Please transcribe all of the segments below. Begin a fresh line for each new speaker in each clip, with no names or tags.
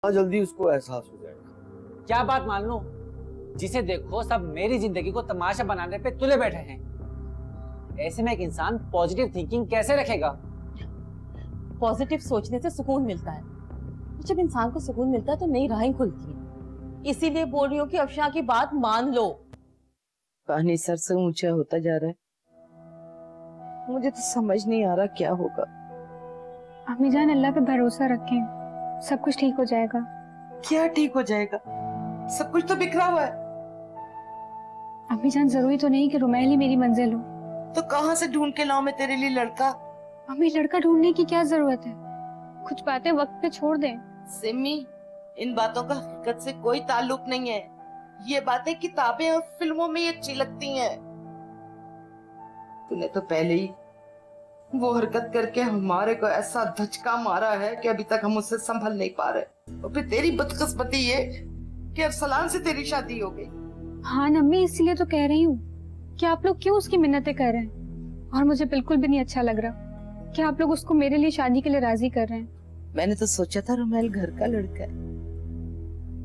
जल्दी उसको एहसास हो जाएगा।
क्या बात मान लूं? जिसे देखो सब मेरी जिंदगी को तमाशा बनाने पे तुले बैठे हैं। ऐसे में एक इंसान पॉजिटिव थिंकिंग कैसे रखेगा?
पॉजिटिव सोचने से सुकून मिलता है। जब इंसान को सुकून मिलता है तो नई राहें खुलती हैं। इसीलिए बोल रही हूँ कि अफशा की बात मान लो।
पानी सर से ऊंचा होता जा रहा है। मुझे तो समझ नहीं आ रहा क्या होगा।
अम्मी जान अल्लाह पे भरोसा रखें, सब कुछ ठीक हो जाएगा।
क्या ठीक हो जाएगा? सब कुछ तो बिखरा हुआ है।
अम्मी जान जरूरी तो नहीं कि रुमैल ही मेरी मंजिल हो।
तो कहाँ से ढूंढ के लाऊं मैं तेरे लिए लड़का?
अम्मी लड़का ढूंढने की क्या जरूरत है, कुछ बातें वक्त पे छोड़ दें।
सिमी, इन बातों का हकीकत से कोई ताल्लुक नहीं है। ये बातें किताबें और फिल्मों में अच्छी लगती हैं। तूने तो पहले ही वो हरकत करके हमारे को ऐसा धचका मारा है कि अभी तक हम उससे संभल नहीं पा रहे। और फिर तेरी बदकिस्मती ये कि अरसलान से तेरी शादी हो गई।
हाँ अम्मी, इसीलिए तो कह रही हूँ कि आप लोग क्यों उसकी मिन्नतें कर रहे हैं। और मुझे बिल्कुल भी नहीं अच्छा लग रहा कि आप लोग उसको मेरे लिए शादी के लिए राजी कर रहे हैं।
मैंने तो सोचा था रुमैल घर का लड़का है,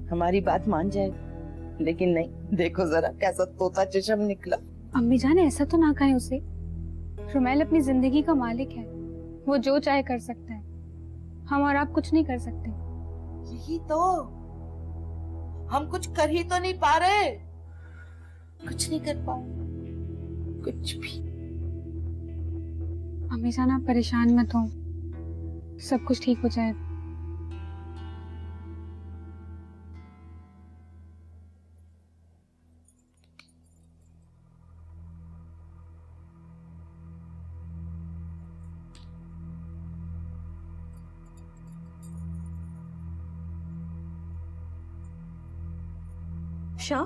हमारी बात मान जाएगा, लेकिन नहीं। देखो जरा कैसा तोता चशम निकला।
अम्मी जान ऐसा तो ना कहें उसे। रुमैल अपनी जिंदगी का मालिक है, वो जो चाहे कर सकता है। हम और आप कुछ नहीं कर सकते।
यही तो, हम कुछ कर ही तो नहीं पा रहे। कुछ नहीं कर पा, कुछ भी।
अम्मी जान आप परेशान मत हो, सब कुछ ठीक हो जाएगा।
शाह,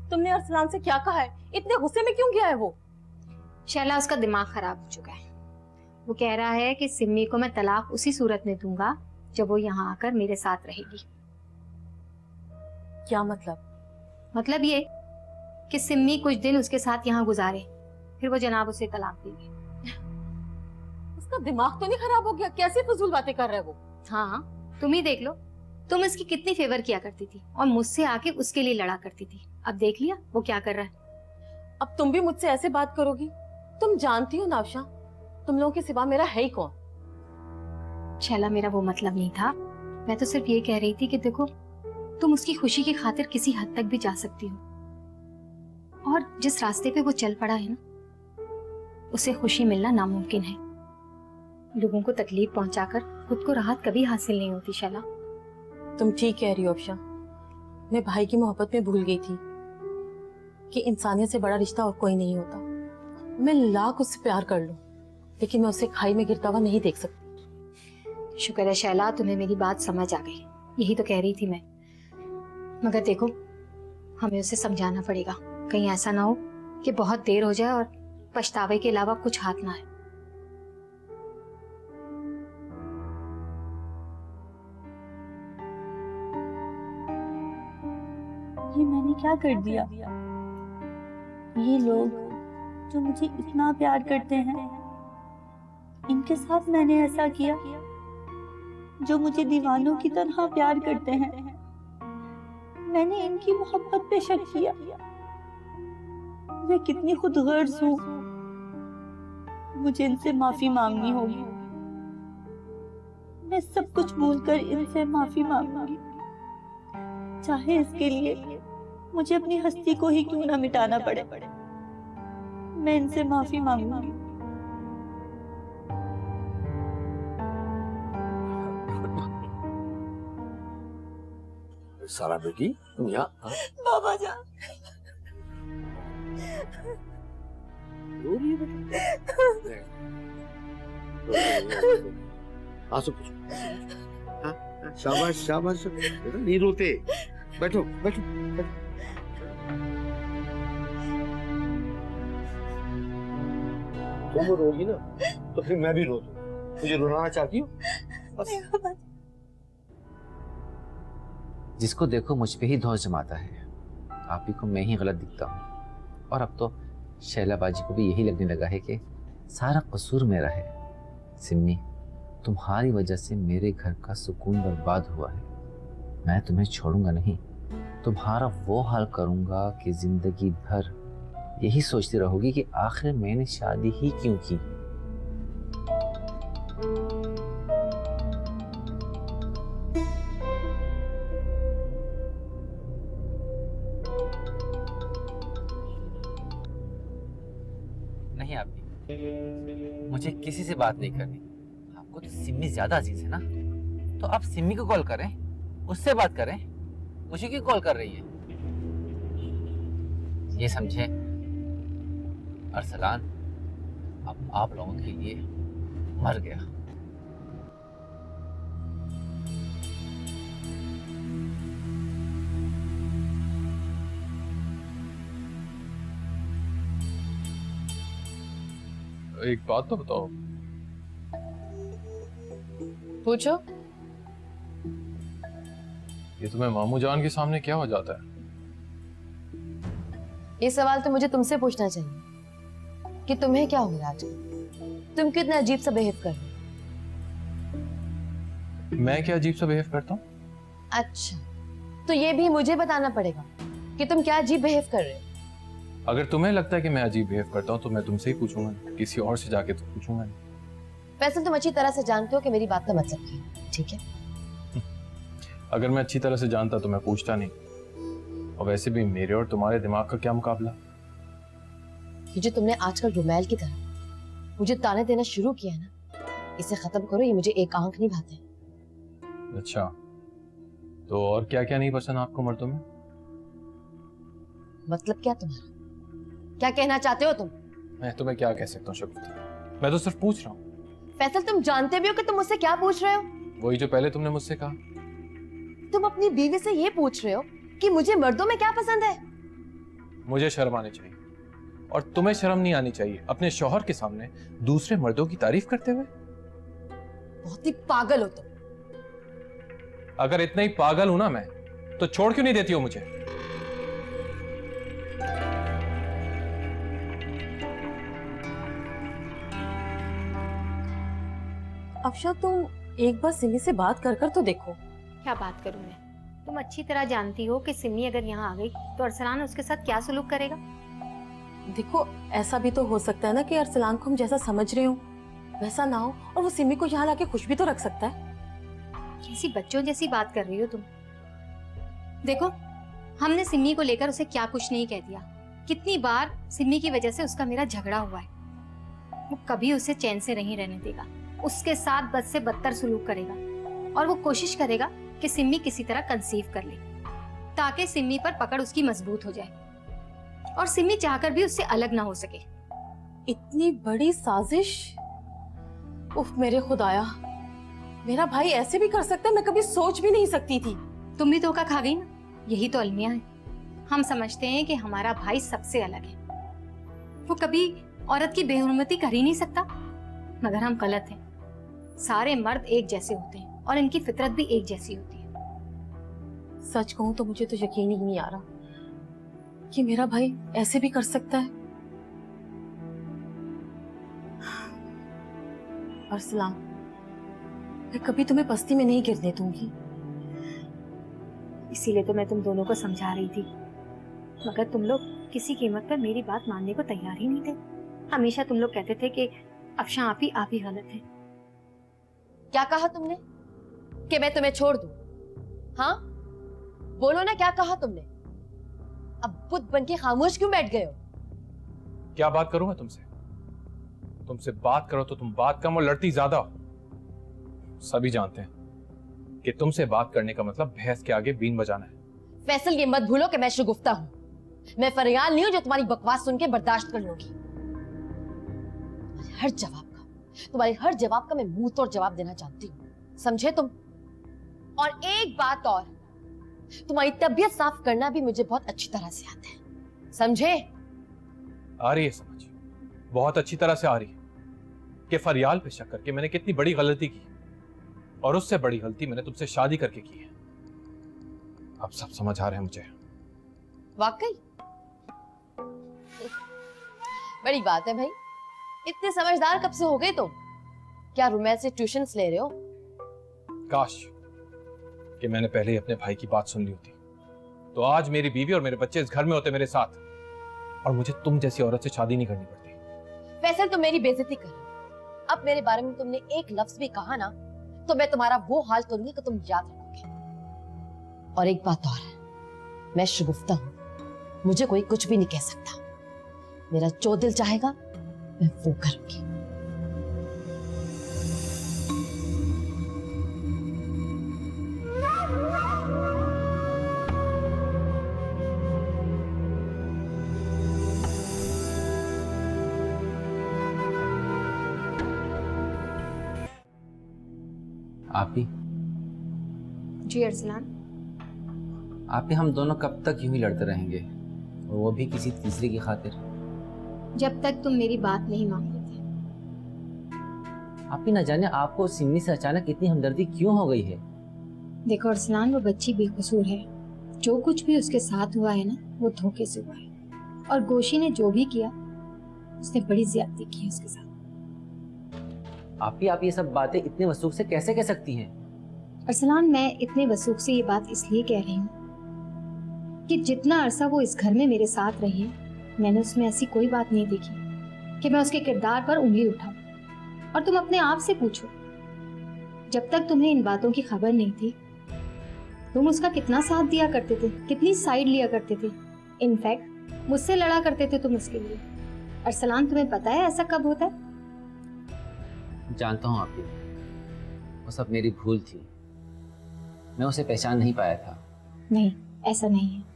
तुमने अरसलान से क्या कहा है? इतने गुस्से में क्यों गया है वो?
शैला, उसका दिमाग खराब हो चुका है। वो कह रहा है कि सिम्मी को मैं तलाक उसी सूरत में दूंगा जब वो यहाँ आकर मेरे साथ रहेगी।
क्या मतलब?
मतलब ये कि सिम्मी कुछ दिन उसके साथ यहाँ गुजारे, फिर वो जनाब उसे तलाक देगी।
उसका दिमाग तो नहीं खराब हो गया? कैसी फजूल बातें कर रहा है वो?
हाँ, तुम ही देख लो। तुम इसकी कितनी फेवर किया करती थी और मुझसे आके उसके लिए लड़ा करती थी। अब देख लिया वो क्या कर रहा है।
अब तुम भी मुझसे ऐसे बात करोगी? तुम जानती हो नावशा, तुम लोगों के सिवा मेरा है ही कौन?
शैला, मेरा वो मतलब नहीं था। मैं तो सिर्फ ये कह रही थी कि देखो, तुम उसकी खुशी की खातिर किसी हद तक भी जा सकती हो, और जिस रास्ते पे वो चल पड़ा है ना, उसे खुशी मिलना नामुमकिन है। लोगों को तकलीफ पहुंचाकर खुद को राहत कभी हासिल नहीं होती। शैला,
तुम ठीक कह रही हो अफशा। मैं भाई की मोहब्बत में भूल गई थी कि इंसानियत से बड़ा रिश्ता और कोई नहीं होता। मैं लाख उससे प्यार कर लूं, लेकिन मैं उसे खाई में गिरता हुआ नहीं देख सकती।
शुक्र है शैला, तुम्हें मेरी बात समझ आ गई। यही तो कह रही थी मैं। मगर देखो, हमें उसे समझाना पड़ेगा, कहीं ऐसा ना हो कि बहुत देर हो जाए और पछतावे के अलावा कुछ हाथ ना आए।
ये मैंने क्या कर दिया? ये लोग जो मुझे इतना प्यार करते हैं, इनके साथ मैंने ऐसा किया? जो मुझे दीवानों की तरह प्यार करते हैं, मैंने इनकी मोहब्बत पे शक किया। मैं कितनी खुदगर्ज हूँ। मुझे इनसे माफी मांगनी होगी। मैं सब कुछ भूलकर इनसे माफी मांगूंगी, चाहे इसके लिए मुझे अपनी हस्ती को ही क्यों ना मिटाना पड़े। मैं इनसे माफी मांगूंगी।
सारा बेटी, तुम यहाँ?
बाबा जान,
रो रही है बेटी? आंसू पोंछो। हाँ, शाबाश शाबाश बेटा, नहीं रोते। बैठो बैठो बैठो। तुम रोगी ना तो फिर मैं भी रो दूंगा। मुझे रुलाना चाहती हो? बस।
जिसको देखो मुझ पे ही धौंस जमाता है। आप ही को मैं ही गलत दिखता हूँ, और अब तो शैला बाजी को भी यही लगने लगा है कि सारा कसूर मेरा है। सिम्मी, तुम्हारी वजह से मेरे घर का सुकून बर्बाद हुआ है। मैं तुम्हें छोड़ूंगा नहीं, तुम्हारा वो हाल करूंगा कि जिंदगी भर यही सोचती रहोगी कि आखिर मैंने शादी ही क्यों की। नहीं आपकी, मुझे किसी से बात नहीं करनी। आपको तो सिम्मी ज्यादा अजीज है ना, तो आप सिम्मी को कॉल करें, उससे बात करें। मुझे क्यों कॉल कर रही है? ये समझे अरसलान अब आप लोगों के लिए मर गया।
एक बात तो बताओ।
पूछो।
ये तुम्हें मामू जान के सामने क्या हो जाता है?
ये सवाल तो मुझे तुमसे पूछना चाहिए कि तुम्हें क्या हो रहा आजकल। तुम क्यों इतना अजीब सा बिहेव कर रहे हो?
मैं क्या अजीब सा बिहेव करता हूँ?
अच्छा, तो ये भी मुझे बताना पड़ेगा कि तुम क्या अजीब बिहेव कर रहे हो।
अगर तुम्हें लगता है कि मैं अजीब बिहेव करता हूँ तो मैं तुमसे ही पूछूंगा, किसी और से जाके तो पूछूंगा नहीं।
वैसे तुम अच्छी तरह से जानते हो कि मेरी बात का मतलब क्या है, ठीक है?
अगर मैं अच्छी तरह से जानता तो मैं पूछता नहीं। और वैसे भी मेरे और तुम्हारे दिमाग का क्या मुकाबला?
ये जो तुमने आजकल रुमैल की तरह मुझे ताने देना शुरू किया है ना, इसे खत्म करो। ये मुझे एक आंख नहीं भाते।
अच्छा, तो और क्या क्या नहीं पसंद आपको मर्दों में?
मतलब क्या तुम्हारा? क्या कहना चाहते हो तुम?
मैं तुम्हें क्या कह सकता हूँ शगुफ्ता, मैं तो सिर्फ पूछ रहा हूँ।
फैसल, तुम जानते भी हो कि तुम मुझसे क्या पूछ रहे हो?
वही जो पहले तुमने मुझसे कहा।
तुम अपनी बीवी से ये पूछ रहे हो कि मुझे मर्दों में क्या पसंद है?
मुझे शर्म आनी चाहिए और तुम्हें शर्म नहीं आनी चाहिए अपने शौहर के सामने दूसरे मर्दों की तारीफ करते हुए।
बहुत ही पागल हो तुम।
अगर इतना ही पागल हूं ना मैं, तो छोड़ क्यों नहीं देती हो मुझे?
अफशा, तुम एक बार सिमी से बात कर कर तो देखो।
क्या बात करूं मैं? तुम अच्छी तरह जानती हो कि सिमी अगर यहाँ आ गई तो अरसलान उसके साथ क्या सलूक करेगा।
देखो, ऐसा भी तो हो सकता है ना कि अरसलान को हम जैसा समझ रहे हो वैसा ना हो, और वो सिमी को यहाँ लाके खुश भी तो रख सकता है।
कैसी बच्चों जैसी बात कर रही हो तुम। देखो, हमने सिमी को लेकर उसे क्या कुछ नहीं कह दिया। कितनी बार सिमी की वजह से उसका मेरा झगड़ा हुआ है। वो कभी उसे चैन से नहीं रहने देगा, उसके साथ बद से बदतर सलूक करेगा और वो कोशिश करेगा कि सिमी किसी तरह कंसीव कर ले ताकि सिमी पर पकड़ उसकी मजबूत हो जाए और सिमी चाहकर भी उससे अलग ना हो सके।
इतनी बड़ी साजिश! उफ मेरे खुदाया, मेरा भाई ऐसे भी कर सकता है? मैं कभी सोच भी नहीं सकती थी।
तुम भी धोखा खा गई ना। यही तो अलमिया है। हम समझते हैं कि हमारा भाई सबसे अलग है, वो कभी औरत की बेहुरमती कर ही नहीं सकता, मगर हम गलत हैं। सारे मर्द एक जैसे होते हैं और इनकी फितरत भी एक जैसी होती है।
सच कहूं तो मुझे तो यकीन ही नहीं आ रहा कि मेरा भाई ऐसे भी कर सकता है। अरसलान, मैं कभी तुम्हें पस्ती में नहीं गिरने दूंगी।
इसीलिए तो मैं तुम दोनों को समझा रही थी, मगर तुम लोग किसी कीमत पर मेरी बात मानने को तैयार ही नहीं थे। हमेशा तुम लोग कहते थे कि अफशा आप ही गलत है।
क्या कहा तुमने? कि मैं तुम्हें छोड़ दूं? हाँ, बोलो ना, क्या कहा तुमने? अब बुत बन के खामोश क्यों बैठ गए हो?
क्या बात करूं मैं तुमसे? तुमसे बात करो तो तुम बात कम और लड़ती ज्यादा हो। सभी जानते हैं कि तुमसे बात करने का मतलब भैंस के आगे बीन बजाना है।
फैसल, ये मत भूलो कि मैं शगुफ्ता हूं। मैं फरियाल नहीं हूं जो तुम्हारी बकवास सुन के बर्दाश्त कर लूंगी। तुम्हारे हर जवाब का मैं मुंह तोड़ जवाब देना चाहती हूँ, समझे तुम? और एक बात और, तुम्हारी तबीयत साफ करना भी मुझे बहुत अच्छी तरह से आता है, समझे?
आ रही है समझ, बहुत अच्छी तरह से आ रही है कि फरियाल पे शक करके मैंने कितनी बड़ी गलती की, और उससे बड़ी गलती मैंने तुमसे शादी करके की है। अब सब समझ आ रहे हैं मुझे।
वाकई बड़ी बात है भाई। इतने समझदार कब से हो गए तुम? क्या रुमैल से ट्यूशन्स ले रहे हो?
काश कि मैंने पहले ही अपने भाई की बात सुन ली होती तो आज मेरी बीवी और मेरे बच्चे इस घर में होते मेरे साथ, और मुझे तुम जैसी औरत से शादी नहीं करनी पड़ती।
वैसे तुम मेरी बेइज्जती कर रहे हो। अब मेरे बारे में तुमने एक लफ्ज भी कहा ना तो मैं तुम्हारा वो हाल करूंगी कि तुम याद रखोगे। और एक बात और, मैं शगुफ्ता हूं, मुझे कोई कुछ भी नहीं कह सकता। मेरा जो दिल चाहेगा मैं वो करूंगी।
आप भी
जी अरसलान।
आप भी हम दोनों कब तक यूं ही लड़ते रहेंगे, और वो भी किसी तीसरे की खातिर?
जब तक तुम मेरी बात नहीं मान लेते।
आप भी न जाने आपको सिमी से अचानक इतनी हमदर्दी क्यों हो गई है।
देखो अरसलान, वो बच्ची बेकसूर है। जो कुछ भी उसके साथ हुआ है ना, वो धोखे से हुआ है। और गोशी ने जो भी किया, उसने बड़ी ज्यादती की है उसके साथ।
आप ये सब बातें इतने वसूख से कैसे कह सकती हैं?
अरसलान, मैं इतने वसूख से ये बात इसलिए कह रही हूँ कि जितना अरसा वो इस घर में मेरे साथ रही है, मैंने उसमें ऐसी कोई बात नहीं देखी कि मैं उसके किरदार पर उंगली उठाऊं। और तुम अपने आप से पूछो, जब तक तुम्हें इन बातों की खबर नहीं थी, तुम उसका कितना साथ दिया करते थे, कितनी साइड लिया करते थे। इनफैक्ट मुझसे लड़ा करते थे तुम उसके लिए। अरसलान, तुम्हें पता है ऐसा कब होता है?
जानता हूँ आप ही, वो सब मेरी भूल थी। मैं उसे पहचान नहीं पाया था।
नहीं, ऐसा नहीं है।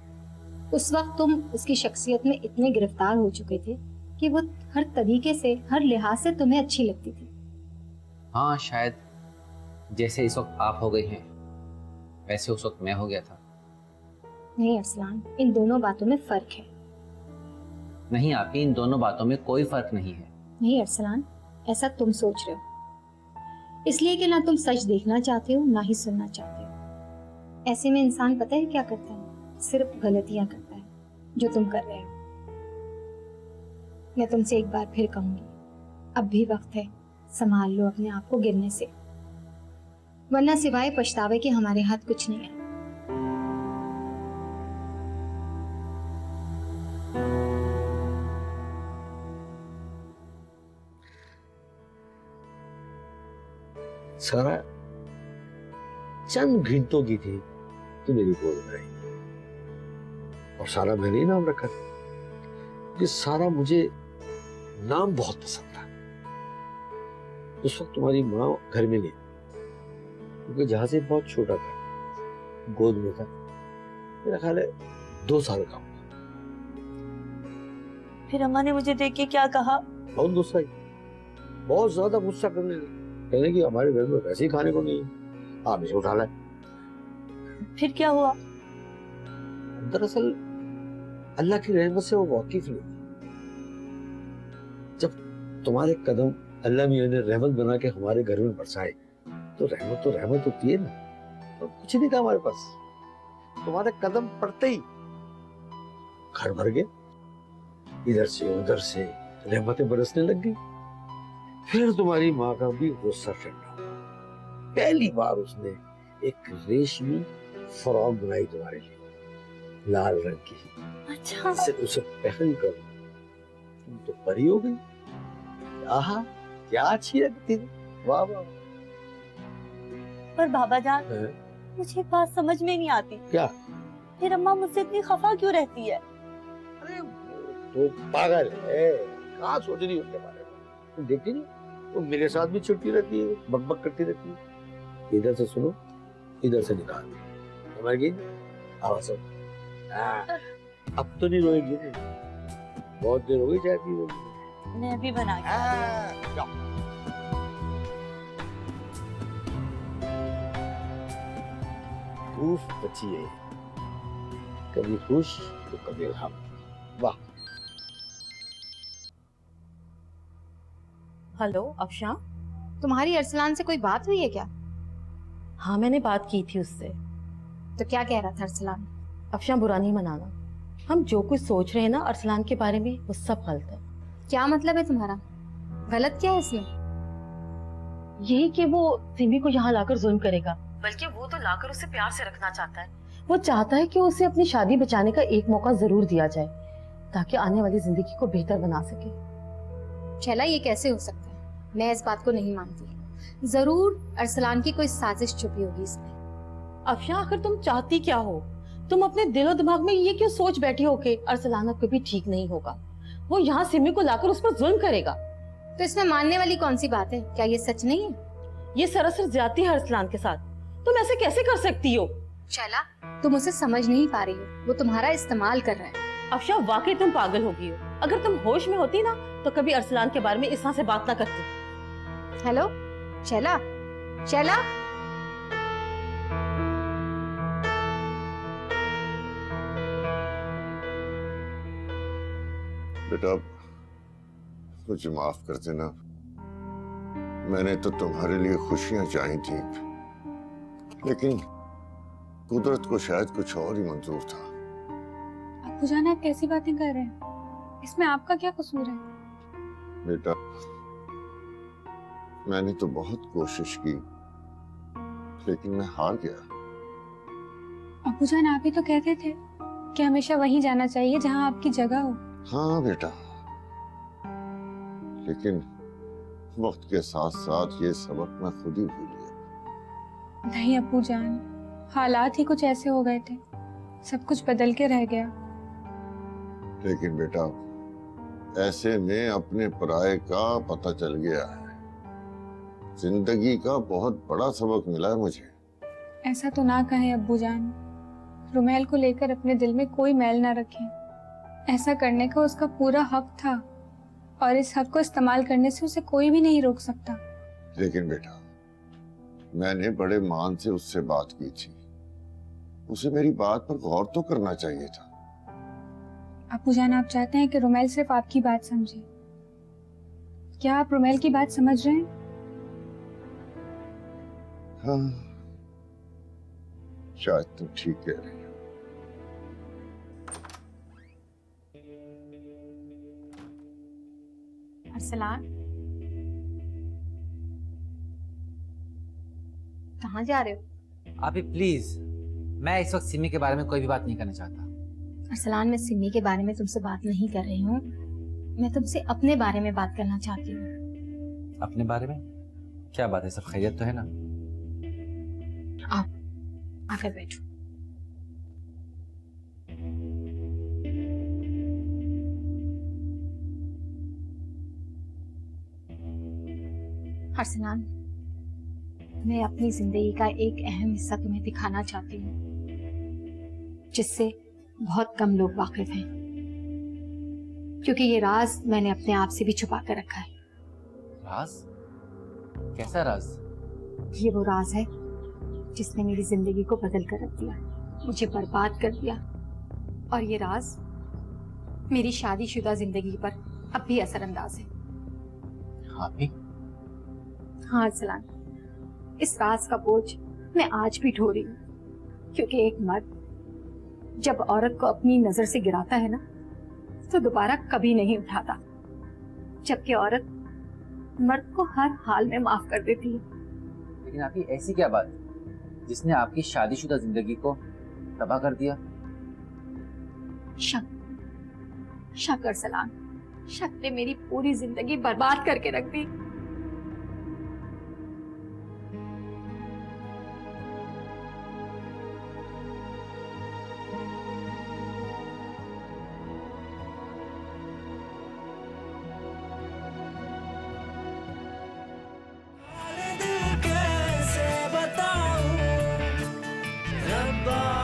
उस वक्त तुम उसकी शख्सियत में इतने गिरफ्तार हो चुके थे कि वो हर तरीके से, हर लिहाज से तुम्हें अच्छी लगती थी।
हाँ, शायद जैसे इस वक्त आप हो गई हैं, वैसे उस वक्त मैं हो गया था।
नहीं अरसलान, इन दोनों बातों में फर्क है।
नहीं आप ही, इन दोनों बातों में कोई फर्क नहीं है।
नहीं अरसलान, ऐसा तुम सोच रहे हो, इसलिए कि ना तुम सच देखना चाहते हो, ना ही सुनना चाहते हो। ऐसे में इंसान पता है क्या करता है? सिर्फ गलतियां करता है, जो तुम कर रहे हो। मैं तुमसे एक बार फिर कहूंगी, अब भी वक्त है, संभाल लो अपने आप को गिरने से, वरना सिवाय पछतावे के हमारे हाथ कुछ नहीं है।
सारा चंद घंटों की थी तो मेरी गोद में आई, और सारा मैंने ही नाम रखा था कि सारा मुझे नाम बहुत पसंद था। उस वक्त तुम्हारी माँ घर में नहीं, क्योंकि जहां से बहुत छोटा था, गोद में था। मेरा ख्याल है 2 साल का हुआ।
फिर अम्मा ने मुझे देख के क्या कहा?
बहुत गुस्सा आई, बहुत ज्यादा गुस्सा करने लगी, कहने की हमारे घर में वैसे ही खाने को नहीं है, आप इसे उठा लाए।
फिर क्या हुआ?
दरअसल अल्लाह की रहमत से वो वाकिफ नहीं। जब तुम्हारे कदम अल्लाह मियां ने रहमत बना के हमारे घर में बरसाए, तो रहमत होती है ना। तो कुछ नहीं था हमारे पास, तुम्हारे कदम पड़ते ही घर भर गए, इधर से उधर से रहमतें बरसने लग गई। फिर तुम्हारी माँ का भी गुस्सा ठंडा हुआ। पहली बार उसने एक रेशमी फ्रॉक बनाई तुम्हारे लिए, लाल रंग की।
अच्छा।
उसे पहन कर तुम तो परी हो गई। आहा, क्या अच्छी लगती थी, वाह वाह।
पर बाबा जान,
है?
मुझे एक बात समझ में नहीं आती।
क्या?
फिर अम्मा मुझसे इतनी खफा क्यों रहती है?
अरे तो पागल है, कहाँ सोच रही उसके बारे में? तुम देखती नहीं, वो मेरे साथ भी चिढ़ती रहती है, बकबक करती रहती है। इधर से सुनो, इधर से निकाल। समझ गई? आवाज सुन। अब तो नहीं रोएगी, बहुत देर हो गई चाय पी हुई।
मैं भी बना के
जाओ। उफ, बच्ची है, कभी खुश तो कभी गम। वाह।
हेलो अफशा।
तुम्हारी अरसलान से कोई बात हुई है क्या?
हाँ, मैंने बात की थी उससे।
तो क्या कह रहा था अरसलान?
अफशा, बुरा नहीं मनाना, हम जो कुछ सोच रहे हैं ना अरसलान के बारे में, वो सब गलत है।
क्या मतलब है तुम्हारा? गलत क्या है इसमें?
यही कि वो सिमी को यहाँ लाकर जुल्म करेगा, बल्कि वो तो लाकर उसे प्यार से रखना चाहता है। वो चाहता है कि उसे अपनी शादी बचाने का एक मौका जरूर दिया जाए ताकि आने वाली जिंदगी को बेहतर बना सके।
शैला, ये कैसे हो सकता है? मैं इस बात को नहीं मानती। जरूर अरसलान की कोई साजिश छुपी होगी इसमें।
अफशा, आखिर तुम चाहती क्या हो? तुम अपने दिलो दिमाग में ये क्यों सोच बैठी हो कि अरसलान अब कभी ठीक नहीं होगा, वो यहाँ सिमी को लाकर उस पर जुल्म करेगा?
तो इसमें मानने वाली कौन सी बात है? क्या ये सच नहीं है?
ये सरासर ज्यादती है अरसलान के साथ। तुम ऐसे कैसे कर सकती हो?
शैला, तुम उसे समझ नहीं पा रही हो। वो तुम्हारा इस्तेमाल कर रहा है।
अफशा, वाकई तुम पागल हो गई हो। अगर तुम होश में होती ना तो कभी अरसलान के बारे में इस तरह से बात ना करती।
हेलो शैला, शैला।
बेटा मुझे माफ कर देना, मैंने तो तुम्हारे लिए खुशियां चाही थी, लेकिन कुदरत को शायद कुछ और ही मंजूर था।
अब्बू जान, आप कैसी बातें कर रहे हैं? इसमें आपका क्या कसूर है?
बेटा मैंने तो बहुत कोशिश की, लेकिन मैं हार गया।
अब्बू जान, आप ही तो कहते थे कि हमेशा वहीं जाना चाहिए जहां आपकी जगह हो।
हाँ बेटा, लेकिन वक्त के साथ साथ ये सबक मैं खुद ही भूल गया।
नहीं अब्बू जान, हालात ही कुछ ऐसे हो गए थे, सब कुछ बदल के रह गया।
लेकिन बेटा ऐसे में अपने पराये का पता चल गया है। जिंदगी का बहुत बड़ा सबक मिला है मुझे।
ऐसा तो ना कहें अब्बू जान, रुमैल को लेकर अपने दिल में कोई मैल ना रखें। ऐसा करने का उसका पूरा हक था और इस हक को इस्तेमाल करने से उसे कोई भी नहीं रोक सकता।
लेकिन बेटा मैंने बड़े मान से उससे बात की थी, उसे मेरी बात पर गौर तो करना चाहिए था।
अब्बू जान, आप चाहते हैं कि रुमैल सिर्फ आपकी बात समझे। क्या आप रुमैल की बात समझ रहे हैं?
हाँ, शायद तुम ठीक कह रही हो।
अरसलान, कहाँ जा रहे हो?
आप ही प्लीज, मैं इस वक्त सिमी के बारे में कोई भी बात नहीं करना चाहता।
अरसलान, मैं सिमी के बारे में तुमसे बात नहीं कर रही हूँ, मैं तुमसे अपने बारे में बात करना चाहती हूँ।
अपने बारे में? क्या बात है, सब खैरियत तो है ना?
आकर बैठो। अरसलान, मैं अपनी जिंदगी का एक अहम हिस्सा तुम्हें दिखाना चाहती हूँ, जिससे बहुत कम लोग वाकिफ हैं, क्योंकि ये राज मैंने अपने आप से भी छुपा कर रखा है।
राज? कैसा राज?
ये वो राज है जिसने मेरी जिंदगी को बदल कर रख दिया, मुझे बर्बाद कर दिया, और ये राज मेरी शादीशुदा जिंदगी पर अब भी असरअंदाज है।
हाँ भी?
हाँ अरसलान, इस राज का बोझ मैं आज भी ढो रही हूँ, क्योंकि एक मर्द जब औरत को अपनी नजर से गिराता है ना, तो दोबारा कभी नहीं उठाता, जबकि औरत मर्द को हर हाल में माफ कर देती है।
लेकिन आप ही ऐसी क्या बात जिसने आपकी शादीशुदा जिंदगी को तबाह कर दिया?
शक अरसलान, शक ने मेरी पूरी जिंदगी बर्बाद करके रख दी।